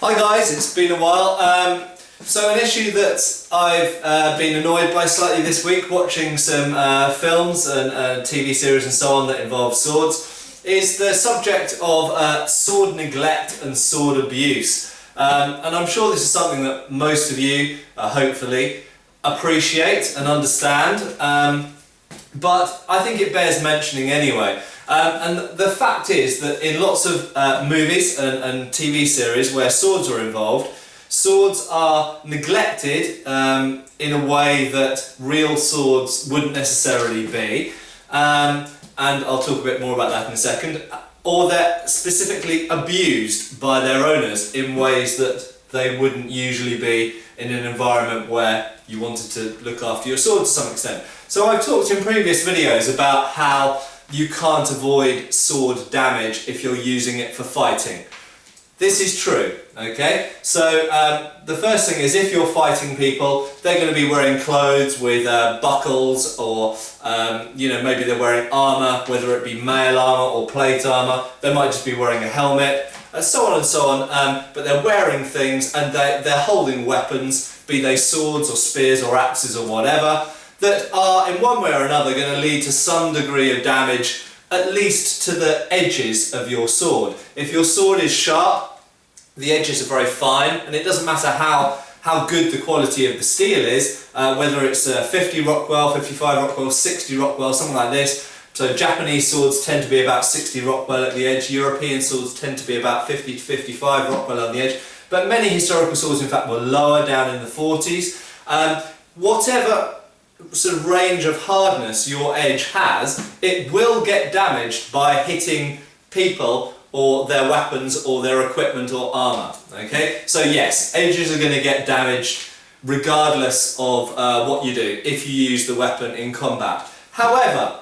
Hi guys, it's been a while. So an issue that I've been annoyed by slightly this week, watching some films and TV series and so on that involve swords, is the subject of sword neglect and sword abuse. And I'm sure this is something that most of you, hopefully, appreciate and understand, but I think it bears mentioning anyway. And the fact is that in lots of movies and TV series where swords are involved, swords are neglected in a way that real swords wouldn't necessarily be, and I'll talk a bit more about that in a second, or they're specifically abused by their owners in ways that they wouldn't usually be in an environment where you wanted to look after your sword to some extent. So I've talked in previous videos about how you can't avoid sword damage if you're using it for fighting. This is true, okay? So the first thing is, if you're fighting people, they're going to be wearing clothes with buckles, or maybe they're wearing armour, whether it be mail armour or plate armour. They might just be wearing a helmet, so on and so on, but they're wearing things and they're holding weapons, be they swords or spears or axes or whatever, that are in one way or another going to lead to some degree of damage, at least to the edges of your sword. If your sword is sharp, the edges are very fine, and it doesn't matter how good the quality of the steel is, whether it's 50 Rockwell, 55 Rockwell, 60 Rockwell, something like this. So Japanese swords tend to be about 60 Rockwell at the edge, European swords tend to be about 50 to 55 Rockwell on the edge, but many historical swords in fact were lower, down in the 40s. Whatever sort of range of hardness your edge has, it will get damaged by hitting people or their weapons or their equipment or armour. Okay, so yes, edges are going to get damaged regardless of what you do if you use the weapon in combat. However,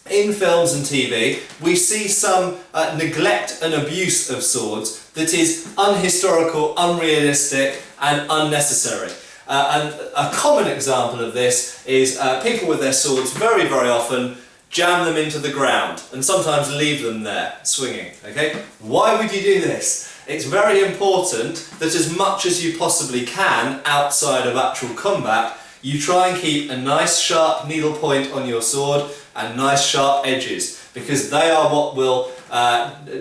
in films and TV, we see some neglect and abuse of swords that is unhistorical, unrealistic and unnecessary. And a common example of this is people with their swords very, very often jam them into the ground and sometimes leave them there swinging. Okay? Why would you do this? It's very important that as much as you possibly can outside of actual combat, you try and keep a nice sharp needle point on your sword and nice sharp edges, because they are what will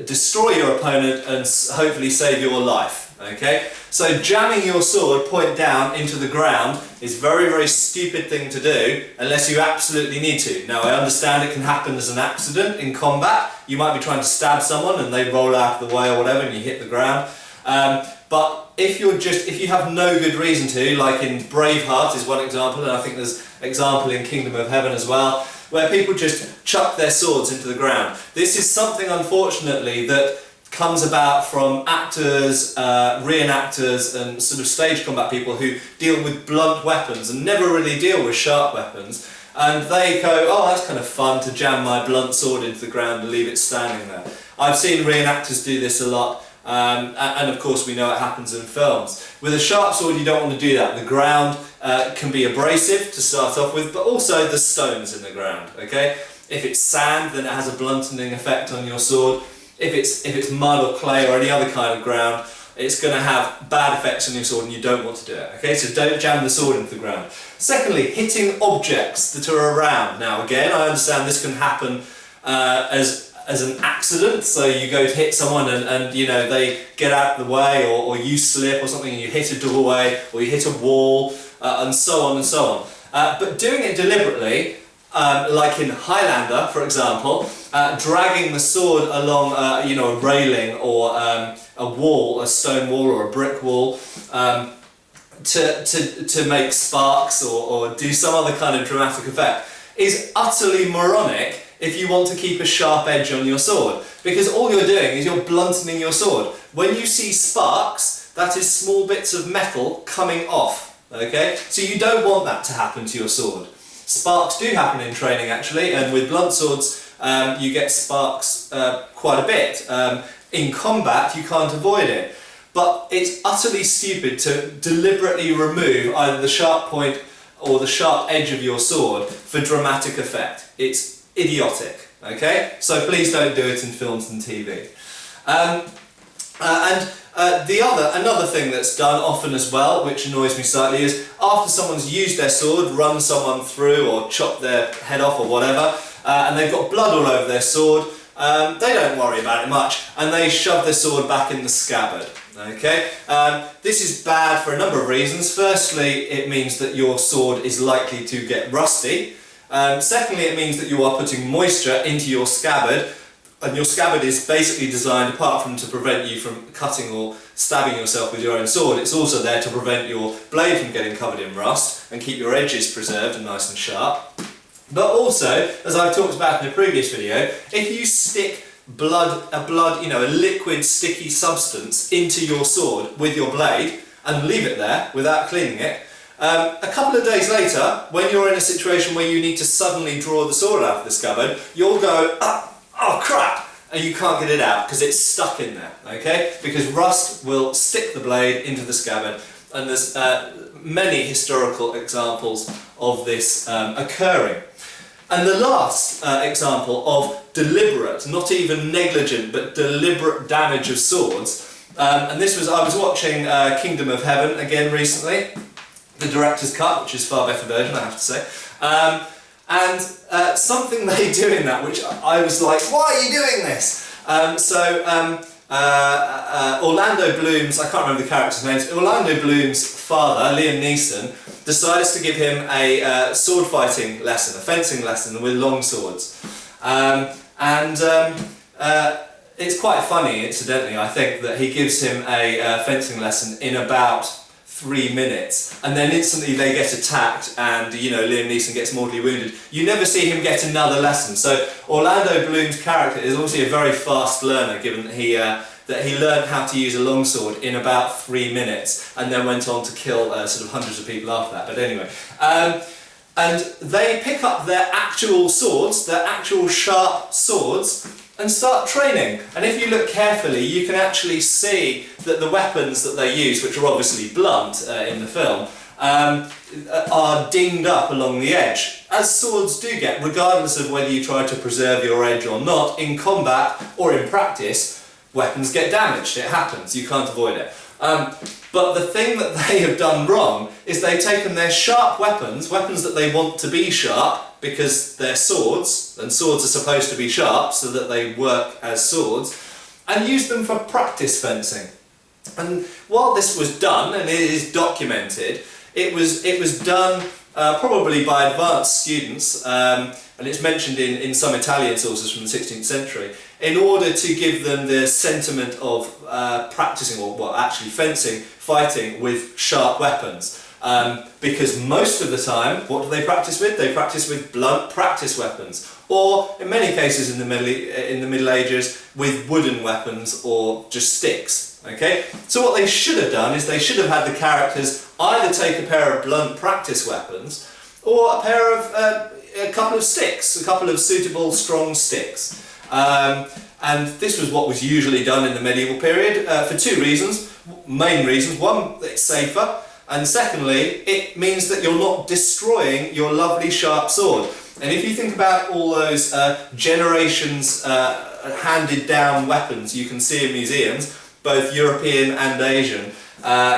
destroy your opponent and hopefully save your life. Okay? So jamming your sword point down into the ground is a very, very stupid thing to do unless you absolutely need to. Now I understand it can happen as an accident in combat. You might be trying to stab someone and they roll out of the way or whatever and you hit the ground. But if you have no good reason to, like in Braveheart is one example, and I think there's an example in Kingdom of Heaven as well, where people just chuck their swords into the ground. This is something, unfortunately, that comes about from actors, reenactors and sort of stage combat people who deal with blunt weapons and never really deal with sharp weapons, and they go, oh, that's kind of fun to jam my blunt sword into the ground and leave it standing there. I've seen reenactors do this a lot, and of course we know it happens in films. With a sharp sword you don't want to do that. The ground can be abrasive to start off with, but also the stones in the ground. Okay? If it's sand, then it has a blunting effect on your sword. If it's mud or clay or any other kind of ground, it's going to have bad effects on your sword and you don't want to do it. Okay, so don't jam the sword into the ground. Secondly, hitting objects that are around. Now again, I understand this can happen as an accident, so you go to hit someone and they get out of the way, or you slip or something and you hit a doorway or you hit a wall, and so on and so on. But doing it deliberately, like in Highlander, for example, dragging the sword along, a railing or a wall, a stone wall or a brick wall, to make sparks or do some other kind of dramatic effect, is utterly moronic if you want to keep a sharp edge on your sword, because all you're doing is you're blunting your sword. When you see sparks, that is small bits of metal coming off. Okay, so you don't want that to happen to your sword. Sparks do happen in training actually, and with blunt swords you get sparks quite a bit. In combat you can't avoid it, but it's utterly stupid to deliberately remove either the sharp point or the sharp edge of your sword for dramatic effect. It's idiotic, okay? So please don't do it in films and TV. And Another thing that's done often as well, which annoys me slightly, is after someone's used their sword, run someone through or chopped their head off or whatever, and they've got blood all over their sword, they don't worry about it much, and they shove their sword back in the scabbard. Okay, this is bad for a number of reasons. Firstly, it means that your sword is likely to get rusty. Secondly, it means that you are putting moisture into your scabbard, and your scabbard is basically designed, apart from to prevent you from cutting or stabbing yourself with your own sword, it's also there to prevent your blade from getting covered in rust and keep your edges preserved and nice and sharp. But also, as I've talked about in a previous video, if you stick a liquid sticky substance into your sword with your blade and leave it there without cleaning it, a couple of days later, when you're in a situation where you need to suddenly draw the sword out of the scabbard, you'll go, oh crap, and you can't get it out because it's stuck in there, okay? Because rust will stick the blade into the scabbard, and there's many historical examples of this occurring. And the last example of deliberate, not even negligent, but deliberate damage of swords, and this was, I was watching Kingdom of Heaven again recently, the director's cut, which is a far better version, I have to say, and something they do in that, which I was like, why are you doing this? Orlando Bloom's, I can't remember the character's name, Orlando Bloom's father, Liam Neeson, decides to give him a sword fighting lesson, a fencing lesson with long swords. It's quite funny, incidentally, I think, that he gives him a fencing lesson in about 3 minutes, and then instantly they get attacked, and Liam Neeson gets mortally wounded. You never see him get another lesson. So Orlando Bloom's character is obviously a very fast learner, given that he learned how to use a longsword in about 3 minutes, and then went on to kill sort of hundreds of people after that. But anyway, and they pick up their actual swords, their actual sharp swords, and start training. And if you look carefully, you can actually see that the weapons that they use, which are obviously blunt in the film, are dinged up along the edge, as swords do get, regardless of whether you try to preserve your edge or not. In combat or in practice, weapons get damaged. It happens, you can't avoid it. But the thing that they have done wrong is they've taken their sharp weapons that they want to be sharp, because they're swords, and swords are supposed to be sharp so that they work as swords, and used them for practice fencing. And while this was done, and it is documented, it was done probably by advanced students, and it's mentioned in some Italian sources from the 16th century, in order to give them the sentiment of practicing, or well, actually fencing, fighting with sharp weapons. Because most of the time, what do they practice with? They practice with blunt practice weapons, or in many cases in the Middle Ages, with wooden weapons or just sticks. Okay, so what they should have done is they should have had the characters either take a pair of blunt practice weapons, or a couple of sticks, a couple of suitable strong sticks. And this was what was usually done in the medieval period for two reasons, main reasons. One, it's safer. And secondly, it means that you're not destroying your lovely sharp sword. And if you think about all those generations handed down weapons you can see in museums, both European and Asian,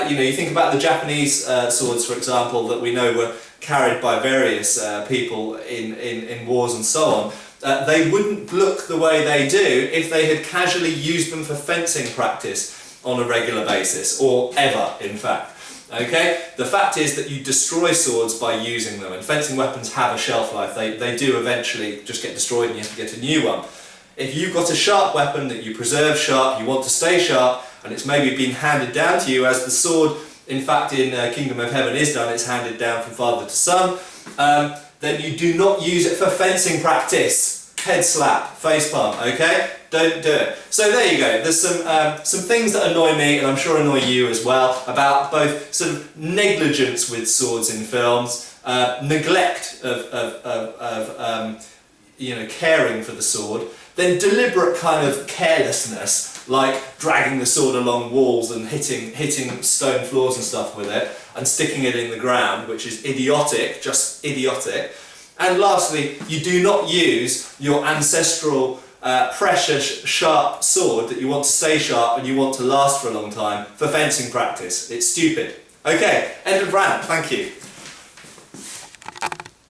you think about the Japanese swords, for example, that we know were carried by various people in wars and so on. They wouldn't look the way they do if they had casually used them for fencing practice on a regular basis, or ever, in fact. Okay, the fact is that you destroy swords by using them, and fencing weapons have a shelf life. They do eventually just get destroyed and you have to get a new one. If you've got a sharp weapon that you preserve sharp, you want to stay sharp, and it's maybe been handed down to you, as the sword, in fact, in Kingdom of Heaven is done, it's handed down from father to son, then you do not use it for fencing practice. Head slap, face palm, okay? Don't do it. So there you go. There's some things that annoy me, and I'm sure annoy you as well, about both sort of negligence with swords in films, neglect of caring for the sword, then deliberate kind of carelessness, like dragging the sword along walls and hitting stone floors and stuff with it, and sticking it in the ground, which is idiotic, just idiotic. And lastly, you do not use your ancestral pressure sharp sword that you want to stay sharp and you want to last for a long time for fencing practice. It's stupid. Okay, end of rant, thank you.